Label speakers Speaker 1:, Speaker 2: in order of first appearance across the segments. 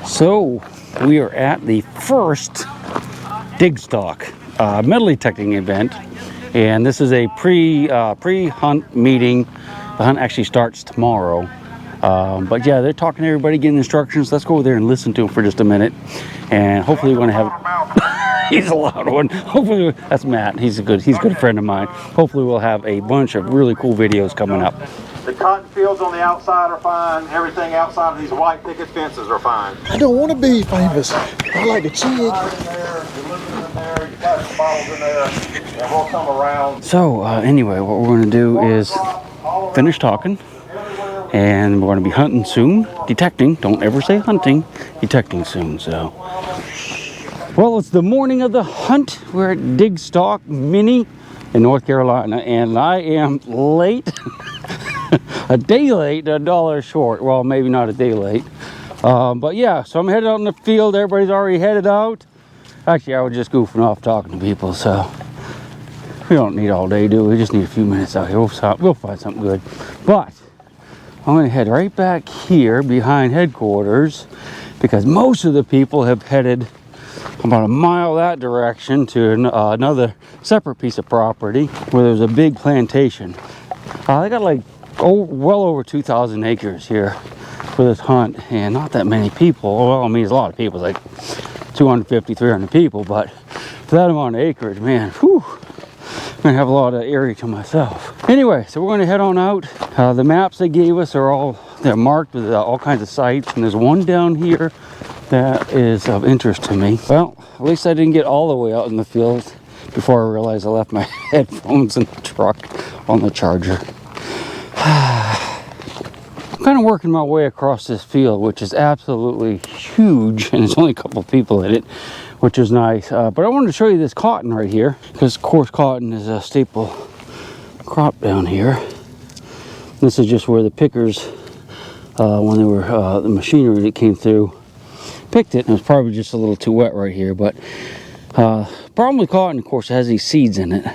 Speaker 1: So we are at the first Digstock metal detecting event, and this is a pre-hunt meeting. The hunt actually starts tomorrow, but yeah, they're talking to everybody, getting instructions. Let's go over there and listen to them for just a minute, and hopefully we're going to have he's a loud one. Hopefully that's Matt. He's a good friend of mine. Hopefully we'll have a bunch of really cool videos coming up.
Speaker 2: The cotton fields on the outside are fine. Everything outside of these white picket fences are fine.
Speaker 3: I don't want to be famous. I like to chig.
Speaker 2: We'll come around.
Speaker 1: So anyway, what we're going to do is finish talking, and we're going to be hunting soon. Detecting. Don't ever say hunting. Detecting soon. So, well, it's the morning of the hunt. We're at Digstock Mini in North Carolina, and I am late. A day late, $1 short. Well, maybe not a day late. But yeah, so I'm headed out in the field. Everybody's already headed out. Actually, I was just goofing off talking to people, so we don't need all day, do we? We just need a few minutes out here. We'll find something good. But I'm going to head right back here behind headquarters, because most of the people have headed about a mile that direction to another separate piece of property where there's a big plantation. They got like well over 2,000 acres here for this hunt, and not that many people. Well, I mean, it's a lot of people, like 250, 300 people, but for that amount of acreage, man, whew, I'm gonna have a lot of area to myself. Anyway, so we're gonna head on out. The maps they gave us are they're marked with all kinds of sites, and there's one down here that is of interest to me. Well, at least I didn't get all the way out in the field before I realized I left my headphones in the truck on the charger. I'm kind of working my way across this field, which is absolutely huge, and there's only a couple people in it, which is nice. But I wanted to show you this cotton right here, because of course cotton is a staple crop down here. This is just where the pickers, when they were the machinery that came through, picked it. And it was probably just a little too wet right here, but problem with cotton, of course, it has these seeds in it.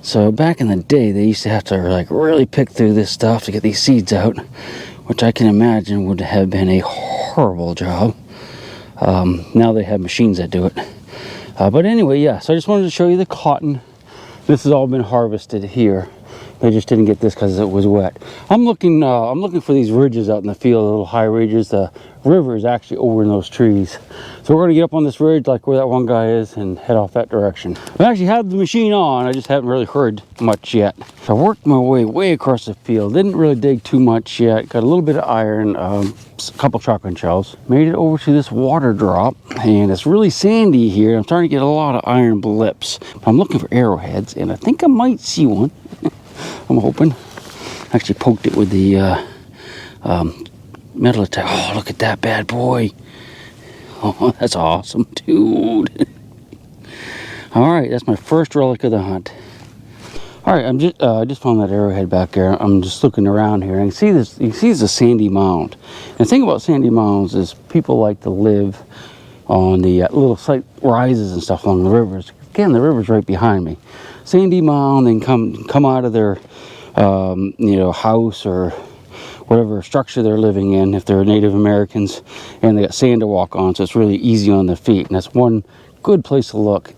Speaker 1: So back in the day, they used to have to like really pick through this stuff to get these seeds out, which I can imagine would have been a horrible job. Now they have machines that do it. But anyway, yeah, so I just wanted to show you the cotton. This has all been harvested here. They just didn't get this because it was wet. I'm looking for these ridges out in the field, little high ridges. The river is actually over in those trees. So we're gonna get up on this ridge like where that one guy is and head off that direction. I actually have the machine on, I just haven't really heard much yet. So I worked my way across the field. Didn't really dig too much yet. Got a little bit of iron, a couple shotgun shells. Made it over to this water drop, and it's really sandy here. I'm starting to get a lot of iron blips. I'm looking for arrowheads, and I think I might see one. I'm hoping. Actually poked it with the metal attack. Oh, look at that bad boy. Oh, that's awesome, dude. All right, that's my first relic of the hunt. All right, I just found that arrowhead back there. I'm just looking around here, and you see this. You see it's a sandy mound. And the thing about sandy mounds is people like to live on the little slight rises and stuff along the rivers. Again, the river's right behind me. Sandy mound, and come out of their house or whatever structure they're living in, if they're Native Americans, and they got sand to walk on, so it's really easy on their feet. And that's one good place to look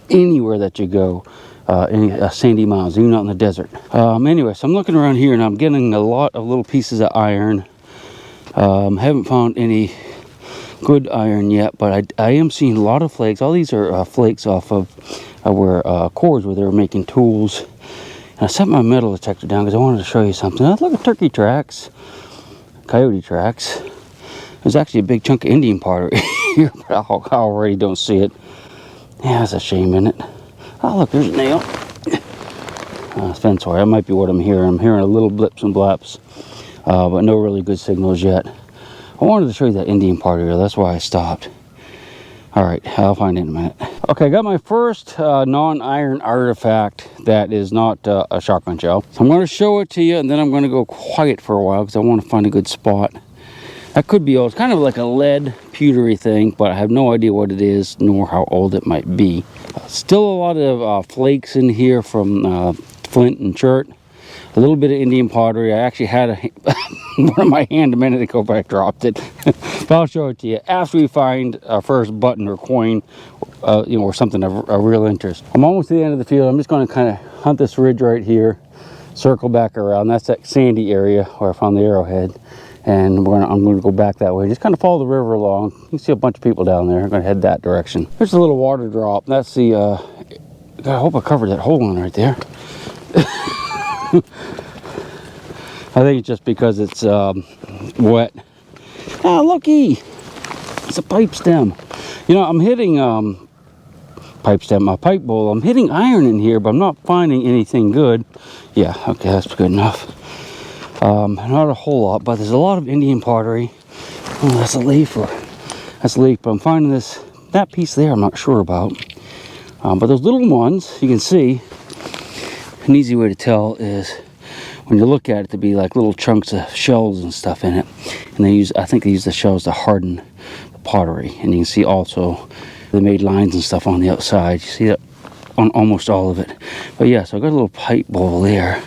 Speaker 1: anywhere that you go, any sandy mounds, even out in the desert. Anyway, so I'm looking around here, and I'm getting a lot of little pieces of iron. Haven't found any good iron yet, but I am seeing a lot of flakes. All these are flakes off of cores where they were making tools. And I set my metal detector down because I wanted to show you something. Look at turkey tracks, coyote tracks. There's actually a big chunk of Indian part here, but I already don't see it. Yeah, that's a shame, isn't it? Oh, look, there's a nail. Fence wire, that might be what I'm hearing. I'm hearing a little blips and blaps, but no really good signals yet. I wanted to show you that Indian part here, that's why I stopped. All right, I'll find it in a minute. Okay, I got my first non-iron artifact that is not a shotgun shell. So I'm going to show it to you, and then I'm going to go quiet for a while because I want to find a good spot. That could be old. It's kind of like a lead pewtery thing, but I have no idea what it is nor how old it might be. Still a lot of flakes in here from flint and chert. a little bit of Indian pottery. I actually had one in my hand a minute ago, but I dropped it. But I'll show it to you after we find our first button or coin, you know, or something of real interest. I'm almost to the end of the field. I'm just going to kind of hunt this ridge right here, circle back around. That's that sandy area where I found the arrowhead. And I'm going to go back that way. Just kind of follow the river along. You can see a bunch of people down there. I'm going to head that direction. There's a little water drop. That's the, I hope I covered that hole in right there. I think it's just because it's wet. Ah, looky! It's a pipe stem. You know, I'm hitting pipe stem, my pipe bowl. I'm hitting iron in here, but I'm not finding anything good. Yeah, okay, that's good enough. Not a whole lot, but there's a lot of Indian pottery. Oh, that's a leaf, that's a leaf. But I'm finding that piece there I'm not sure about. But those little ones, you can see, an easy way to tell is when you look at it to be like little chunks of shells and stuff in it. And I think they use the shells to harden the pottery. And you can see also they made lines and stuff on the outside. You see that on almost all of it. But yeah, so I got a little pipe bowl there.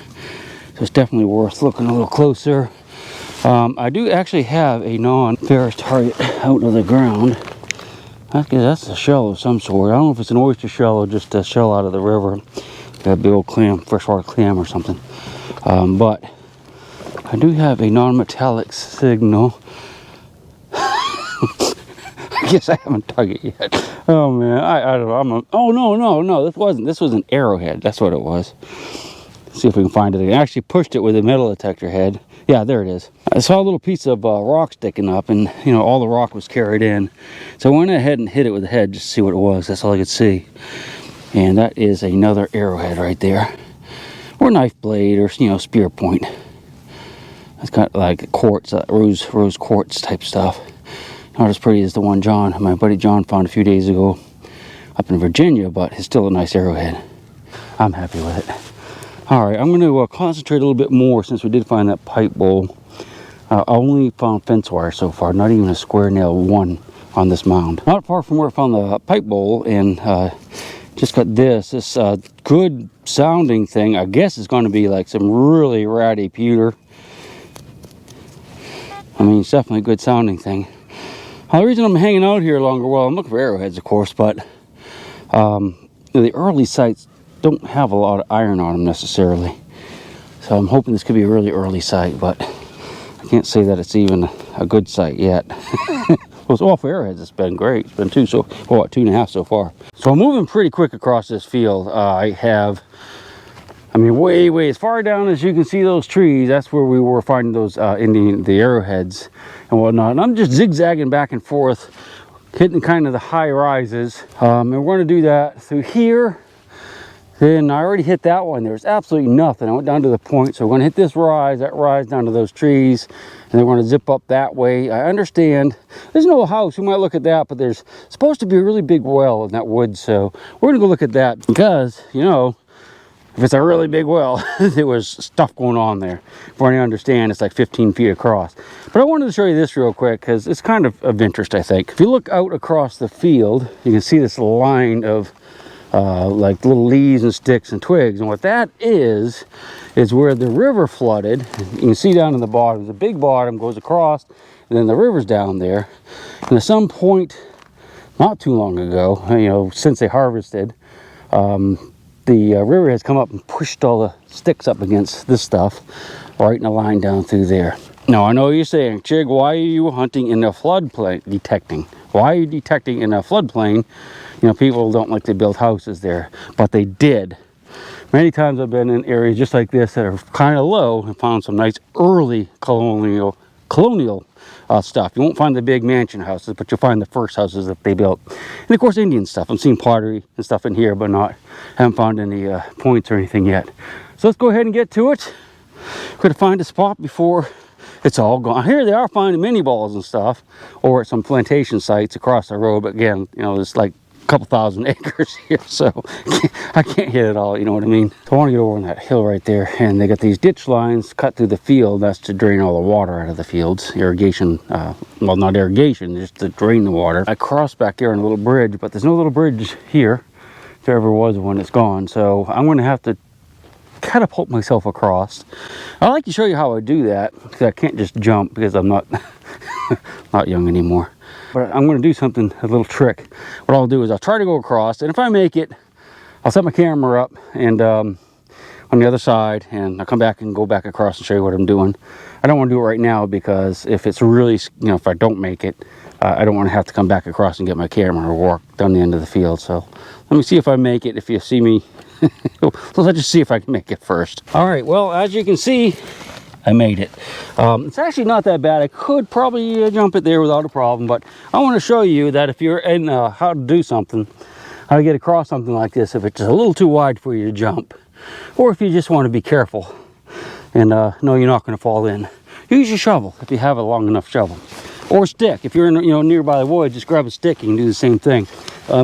Speaker 1: So it's definitely worth looking a little closer. I do actually have a non-ferrous target out of the ground. That's a shell of some sort. I don't know if it's an oyster shell or just a shell out of the river. Got a big old clam, freshwater clam or something. But I do have a non-metallic signal. I guess I haven't dug it yet. Oh man, I don't know. Oh no, this was an arrowhead. That's what it was. See if we can find it again. I actually pushed it with a metal detector head. Yeah, there it is. I saw a little piece of rock sticking up, and you know, all the rock was carried in. So I went ahead and hit it with the head just to see what it was. That's all I could see. And that is another arrowhead right there, or knife blade, or you know, spear point. It's kind of like quartz, rose quartz type stuff. Not as pretty as the one my buddy John found a few days ago up in Virginia, but it's still a nice arrowhead. I'm happy with it. All right, I'm going to concentrate a little bit more since we did find that pipe bowl. I only found fence wire so far, not even a square nail one on this mound. Not far from where I found the pipe bowl, and just got this good sounding thing. I guess it's going to be like some really ratty pewter. I mean, it's definitely a good sounding thing. The reason I'm hanging out here longer, well, I'm looking for arrowheads, of course, but the early sites don't have a lot of iron on them necessarily. So I'm hoping this could be a really early site, but I can't say that it's even a good site yet. Well, for arrowheads, it's been great. It's been 2.5 so far. So I'm moving pretty quick across this field. I mean, way as far down as you can see those trees, that's where we were finding those the arrowheads and whatnot. And I'm just zigzagging back and forth, hitting kind of the high rises. And we're going to do that through here. Then I already hit that one. There's absolutely nothing. I went down to the point, so we're going to hit this rise, that rise down to those trees, and then we're going to zip up that way. I understand there's no house. We might look at that, but there's supposed to be a really big well in that wood, so we're going to go look at that because, you know, if it's a really big well, there was stuff going on there. For you understand, it's like 15 feet across. But I wanted to show you this real quick because it's kind of interest, I think. If you look out across the field, you can see this line of like little leaves and sticks and twigs, and what that is where the river flooded. You can see down in the bottom, the big bottom goes across, and then the river's down there. And at some point, not too long ago, you know, since they harvested, the river has come up and pushed all the sticks up against this stuff, right in a line down through there. Now I know what you're saying, Chig, why are you hunting in a floodplain, detecting? Why are you detecting in a floodplain? You know, people don't like to build houses there, but they did. Many times I've been in areas just like this that are kind of low and found some nice early colonial stuff. You won't find the big mansion houses, but you'll find the first houses that they built. And of course, Indian stuff. I've seen pottery and stuff in here, but haven't found any points or anything yet. So let's go ahead and get to it. We're going to find a spot before it's all gone. Here they are finding mini balls and stuff, or at some plantation sites across the road. But again, you know, it's like couple thousand acres here, so I can't hit it all, you know what I mean. So I want to get over on that hill right there, and they got these ditch lines cut through the field. That's to drain all the water out of the fields. Irrigation, well, not irrigation, just to drain the water. I crossed back there on a little bridge, but there's no little bridge here. If there ever was one, it's gone. So I'm going to have to catapult myself across. I like to show you how I do that, because I can't just jump because I'm not not young anymore. But I'm going to do something, a little trick. What I'll do is I'll try to go across, and if I make it, I'll set my camera up and on the other side, and I'll come back and go back across and show you what I'm doing. I don't want to do it right now because if it's really, you know, if I don't make it, I don't want to have to come back across and get my camera or walk down the end of the field. So let me see if I make it. If you see me, let's just see if I can make it first. All right, well, as you can see, I made it. It's actually not that bad. I could probably jump it there without a problem, but I want to show you that if you're in how to do something, how to get across something like this, if it's just a little too wide for you to jump, or if you just want to be careful and know you're not going to fall in. Use your shovel if you have a long enough shovel, or stick. If you're in, you know, nearby the woods, just grab a stick. You can do the same thing.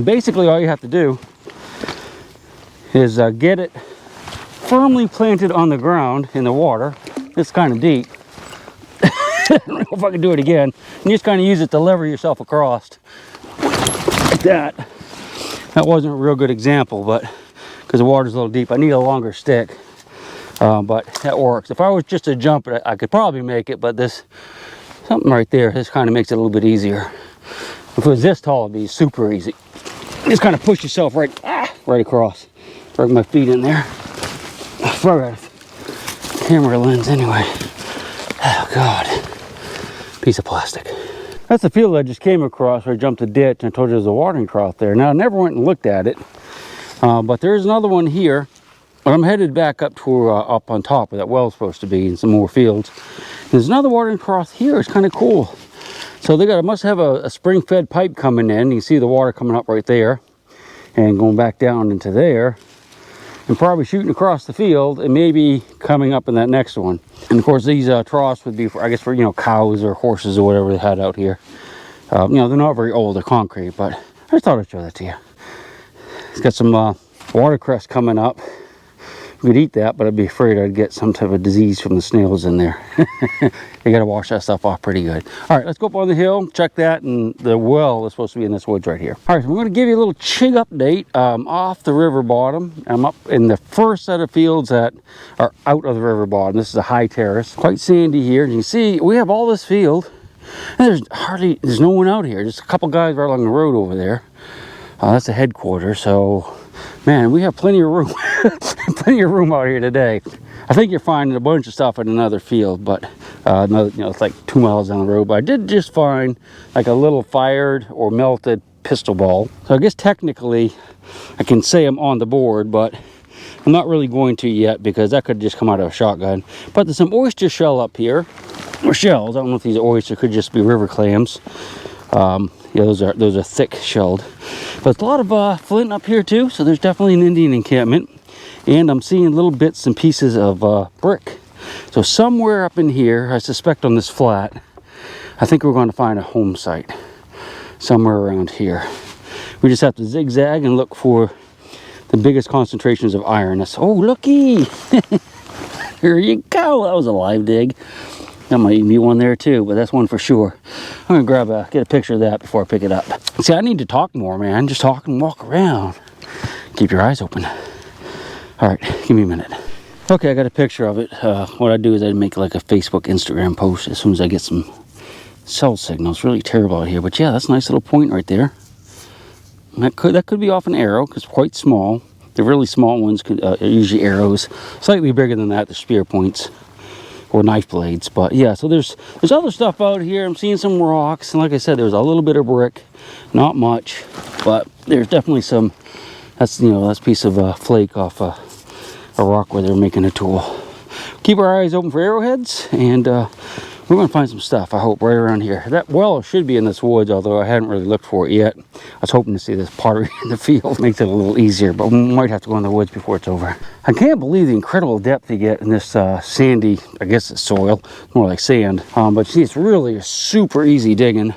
Speaker 1: Basically, all you have to do is get it firmly planted on the ground in the water. It's kind of deep. I don't know if I can do it again. You just kind of use it to lever yourself across like that. That wasn't a real good example, but because the water's a little deep, I need a longer stick. But that works. If I was just to jump it, I could probably make it, but this something right there, this kind of makes it a little bit easier. If it was this tall, it'd be super easy. Just kind of push yourself right across. Drag my feet in there. Far out of camera lens anyway. Oh God, piece of plastic. That's the field I just came across where I jumped a ditch, and I told you there's a watering trough there. Now I never went and looked at it, but there's another one here. But I'm headed back up to up on top where that well's supposed to be, in some more fields. There's another watering trough here. It's kind of cool. So they must have a spring-fed pipe coming in. You can see the water coming up right there, and going back down into there, and probably shooting across the field, and maybe coming up in that next one. And of course, these troughs would be for, I guess, for, you know, cows or horses or whatever they had out here. You know, they're not very old. They're concrete, but I just thought I'd show that to you. It's got some watercress coming up. You could eat that, but I'd be afraid I'd get some type of disease from the snails in there. You got to wash that stuff off pretty good. All right, let's go up on the hill, check that, and the well is supposed to be in this woods right here. All right, so I'm going to give you a little Chig update off the river bottom. I'm up in the first set of fields that are out of the river bottom. This is a high terrace, quite sandy here. And you can see we have all this field, and there's no one out here. Just a couple guys right along the road over there. That's the headquarters, so man, we have plenty of room. Plenty of room out here today. I think you're finding a bunch of stuff in another field, but another, you know, it's like 2 miles down the road. But I did just find like a little fired or melted pistol ball. So I guess technically I can say I'm on the board, but I'm not really going to yet because that could just come out of a shotgun. But there's some oyster shell up here, or shells. I don't know if these are oyster, could just be river clams. Yeah, those are thick shelled. But a lot of flint up here too, so there's definitely an Indian encampment. And I'm seeing little bits and pieces of brick. So somewhere up in here, I suspect on this flat, I think we're going to find a home site. Somewhere around here. We just have to zigzag and look for the biggest concentrations of iron. Oh, looky! Here you go! That was a live dig. That might even be one there too, but that's one for sure. I'm gonna get a picture of that before I pick it up. See, I need to talk more, man. Just talk and walk around. Keep your eyes open. All right, give me a minute. Okay, I got a picture of it. What I do is I make like a Facebook, Instagram post as soon as I get some cell signal. It's really terrible out here, but yeah, that's a nice little point right there. And that could be off an arrow because it's quite small. The really small ones are usually arrows. Slightly bigger than that, they're spear points or knife blades. But yeah, so there's other stuff out here. I'm seeing some rocks, and like I said, there's a little bit of brick, not much, but there's definitely some. That's, you know, that's a piece of flake off a rock where they're making a tool. Keep our eyes open for arrowheads, and we're going to find some stuff, I hope, right around here. That well should be in this woods, although I hadn't really looked for it yet. I was hoping to see this pottery in the field. Makes it a little easier, but we might have to go in the woods before it's over. I can't believe the incredible depth you get in this sandy, I guess it's soil, more like sand. But see, it's really a super easy digging.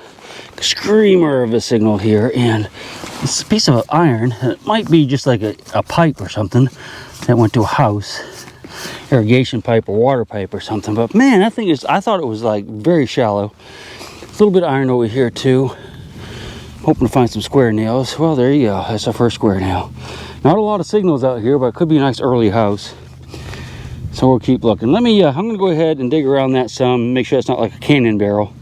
Speaker 1: Screamer of a signal here, and this piece of iron, it might be just like a pipe or something that went to a house, irrigation pipe or water pipe or something. But man, that thing is, I thought it was like very shallow. A little bit of iron over here too. Hoping to find some square nails. Well, there you go. That's our first square nail. Not a lot of signals out here, but it could be a nice early house. So we'll keep looking. Let me, I'm going to go ahead and dig around that some, make sure it's not like a cannon barrel.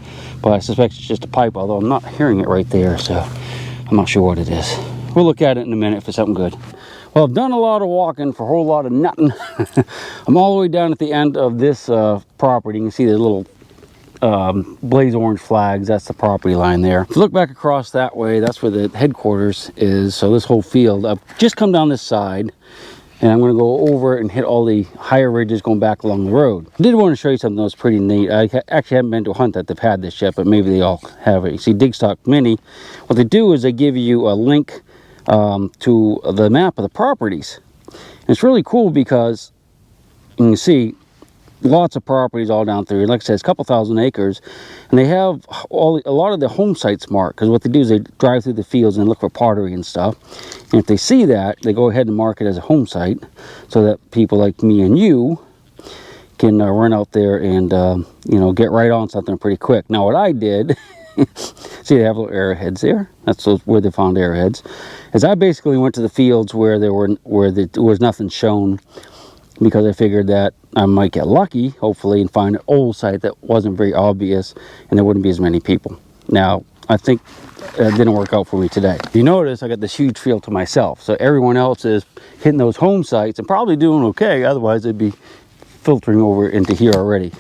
Speaker 1: But I suspect it's just a pipe, although I'm not hearing it right there, so I'm not sure what it is. We'll look at it in a minute if it's something good. Well, I've done a lot of walking for a whole lot of nothing. I'm all the way down at the end of this property. You can see the little blaze orange flags. That's the property line there. If you look back across that way, that's where the headquarters is. So this whole field, I've just come down this side, and I'm going to go over and hit all the higher ridges going back along the road. I did want to show you something that was pretty neat. I actually haven't been to a hunt that they've had this yet, but maybe they all have it. You see Digstock Mini, what they do is they give you a link to the map of the properties. And it's really cool because you can see lots of properties all down through. Like I said, it's a couple thousand acres, and they have a lot of the home sites marked, because what they do is they drive through the fields and look for pottery and stuff. And if they see that, they go ahead and mark it as a home site, so that people like me and you can run out there and you know, get right on something pretty quick. Now what I did see, they have little arrowheads there. That's where they found arrowheads. Is I basically went to the fields where there was nothing shown, because I figured that I might get lucky, hopefully, and find an old site that wasn't very obvious and there wouldn't be as many people. Now, I think it didn't work out for me today. You notice I got this huge field to myself, so everyone else is hitting those home sites and probably doing okay, otherwise they'd be filtering over into here already.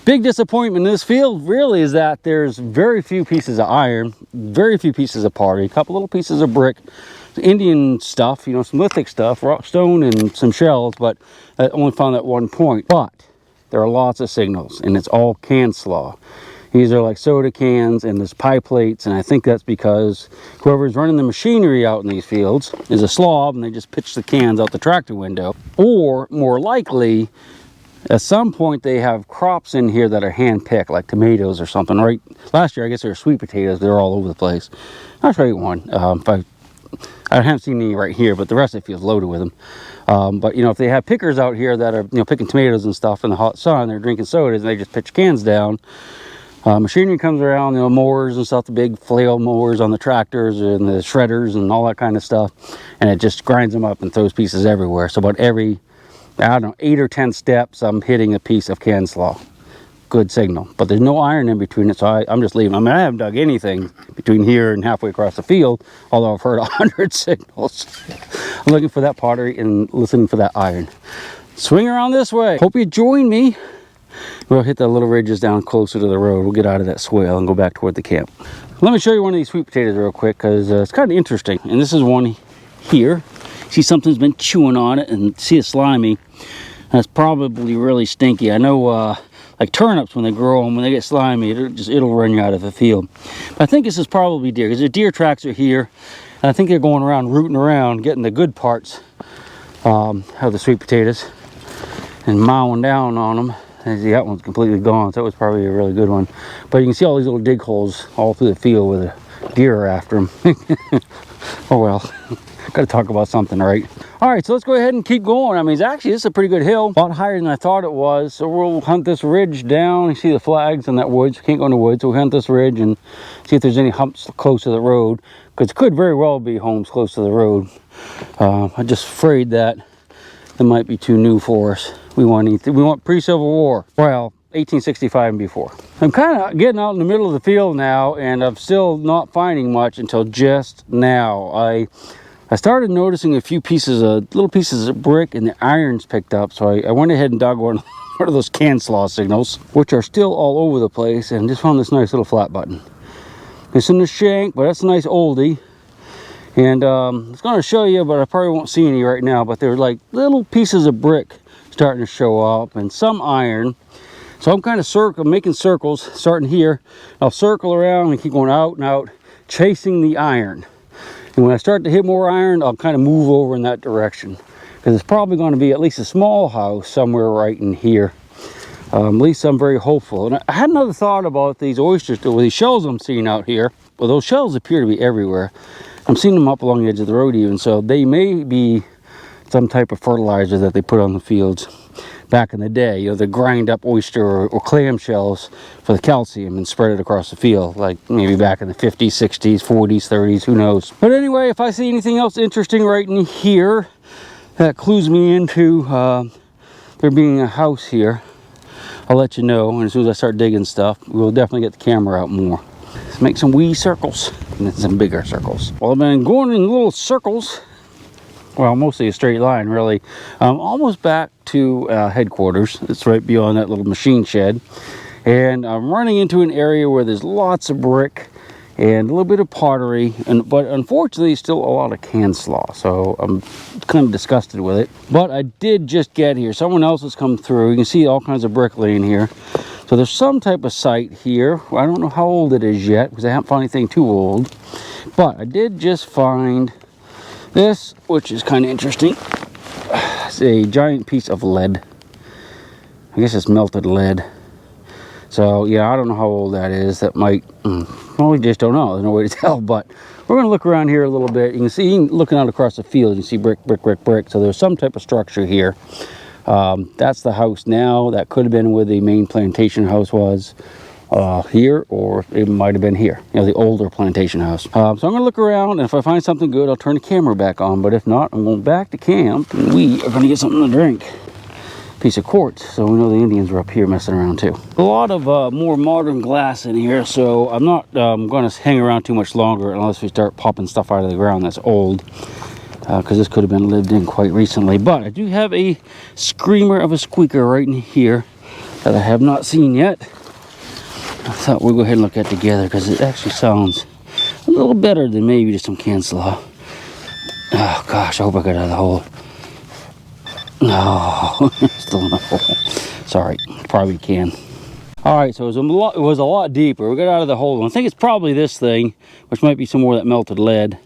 Speaker 1: Big disappointment in this field really is that there's very few pieces of iron, very few pieces of pottery, a couple little pieces of brick, Indian stuff, you know, some lithic stuff, rock stone, and some shells, but I only found that one point. But there are lots of signals, and it's all can slaw. These are like soda cans, and there's pie plates, and I think that's because whoever's running the machinery out in these fields is a slob, and they just pitch the cans out the tractor window. Or more likely, at some point they have crops in here that are hand-picked, like tomatoes or something. Right? Last year, I guess they were sweet potatoes. They're all over the place. I'll show you one. I haven't seen any right here, but the rest of it feels loaded with them. But, you know, if they have pickers out here that are, you know, picking tomatoes and stuff in the hot sun, they're drinking sodas, and they just pitch cans down. Machinery comes around, you know, mowers and stuff, the big flail mowers on the tractors and the shredders and all that kind of stuff, and it just grinds them up and throws pieces everywhere. So about every, I don't know, 8 or 10 steps, I'm hitting a piece of can slaw. Good signal, but there's no iron in between it, so I'm just leaving. I mean, I haven't dug anything between here and halfway across the field, although I've heard 100 signals. I'm looking for that pottery and listening for that iron. Swing around this way. Hope you join me. We'll hit the little ridges down closer to the road. We'll get out of that swale and go back toward the camp. Let me show you one of these sweet potatoes real quick, because it's kind of interesting. And this is one here. See, something's been chewing on it, and see it's slimy. That's probably really stinky. I know like turnips, when they grow them, when they get slimy, it'll run you out of the field. But I think this is probably deer, because the deer tracks are here, and I think they're going around, rooting around, getting the good parts of the sweet potatoes and mowing down on them. And see, that one's completely gone, so that was probably a really good one. But you can see all these little dig holes all through the field with a deer after them. Oh well. Got to talk about something, right? All right, so let's go ahead and keep going. I mean, this is a pretty good hill, a lot higher than I thought it was. So we'll hunt this ridge down. You see the flags in that woods. Can't go in the woods, so we'll hunt this ridge and see if there's any humps close to the road, because it could very well be homes close to the road. I'm just afraid that it might be too new for us. We want pre-Civil War. Well, 1865 and before. I'm kind of getting out in the middle of the field now, and I'm still not finding much until just now. I started noticing a few little pieces of brick, and the iron's picked up, so I went ahead and dug one of those can slaw signals, which are still all over the place, and just found this nice little flat button. It's in the shank, but that's a nice oldie. And I was going to show you, but I probably won't see any right now, but they're like little pieces of brick starting to show up, and some iron. So I'm kind of making circles, starting here. I'll circle around and keep going out and out, chasing the iron. And when I start to hit more iron, I'll kind of move over in that direction, because it's probably going to be at least a small house somewhere right in here. At least I'm very hopeful. And I had another thought about these oysters, or these shells I'm seeing out here. Well, those shells appear to be everywhere. I'm seeing them up along the edge of the road even, so they may be some type of fertilizer that they put on the fields back in the day. You know, they grind up oyster or clam shells for the calcium and spread it across the field, like maybe back in the 50s, 60s, 40s, 30s, who knows. But anyway, if I see anything else interesting right in here that clues me into the there being a house here, I'll let you know. And as soon as I start digging stuff, we'll definitely get the camera out more. Let's make some wee circles and then some bigger circles. Well, I've been going in little circles. Well, mostly a straight line, really. Almost back to headquarters. It's right beyond that little machine shed. And I'm running into an area where there's lots of brick and a little bit of pottery, but unfortunately still a lot of can slaw, so I'm kind of disgusted with it. But I did just get here. Someone else has come through. You can see all kinds of brick laying here. So there's some type of site here. I don't know how old it is yet because I haven't found anything too old, but I did just find this, which is kind of interesting. It's a giant piece of lead. I guess it's melted lead. So yeah, I don't know how old that is. That might, well, we just don't know. There's no way to tell, but we're gonna look around here a little bit. You can see, looking out across the field, you can see brick, brick, brick, brick. So there's some type of structure here. That's the house now. That could have been where the main plantation house was, here, or it might have been here, you know, the older plantation house. So I'm gonna look around, and if I find something good, I'll turn the camera back on. But if not, I'm going back to camp, and we are gonna get something to drink. Piece of quartz, so we know the Indians are up here messing around too. A lot of more modern glass in here, so I'm not going to hang around too much longer unless we start popping stuff out of the ground that's old, because this could have been lived in quite recently. But I do have a screamer of a squeaker right in here that I have not seen yet. I thought we'd go ahead and look at it together because it actually sounds a little better than maybe just some can slaw. Oh gosh, I hope I got out of the hole. No, still in the hole. Sorry, probably can. All right, so it was a lot deeper. We got out of the hole. I think it's probably this thing, which might be some more of that melted lead.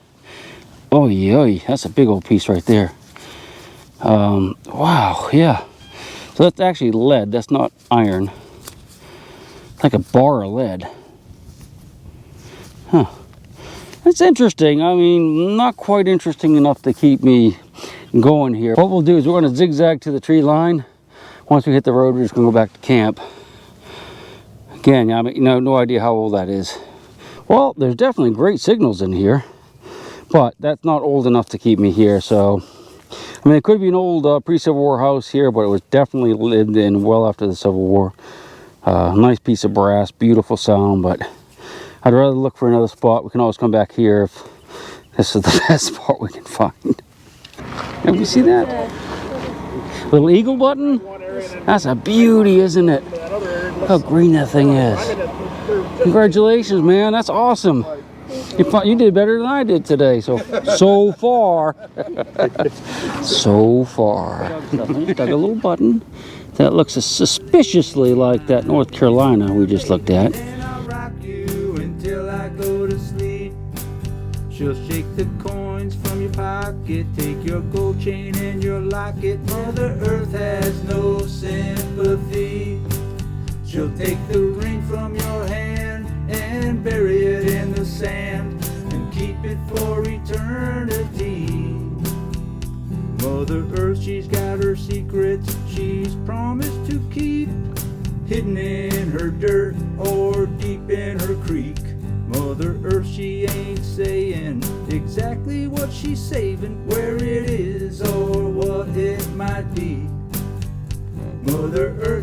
Speaker 1: Oh, yeah, that's a big old piece right there. Wow, yeah. So that's actually lead. That's not iron. It's like a bar of lead. Huh. That's interesting. I mean, not quite interesting enough to keep me going here. What we'll do is we're going to zigzag to the tree line. Once we hit the road, we're just going to go back to camp. Again, I mean, no idea how old that is. Well, there's definitely great signals in here, but that's not old enough to keep me here. So, I mean, it could be an old pre-Civil War house here, but it was definitely lived in well after the Civil War. Nice piece of brass, beautiful sound, but I'd rather look for another spot. We can always come back here if this is the best spot we can find. Have you see that? Little eagle button? That's a beauty, isn't it? Look how green that thing is. Congratulations, man. That's awesome. You did better than I did today. So far. So far. Dug a little button. That looks suspiciously like that North Carolina we just looked at.
Speaker 4: She'll shake the coins from your pocket, take your gold chain and your locket. Mother Earth has no sympathy. She'll take the ring from your hand and bury it in the sand and keep it for eternity. Mother Earth, she's got her secrets she's promised to keep, hidden in her dirt or deep in her creek. Mother Earth, she ain't saying exactly what she's saving, where it is or what it might be. Mother Earth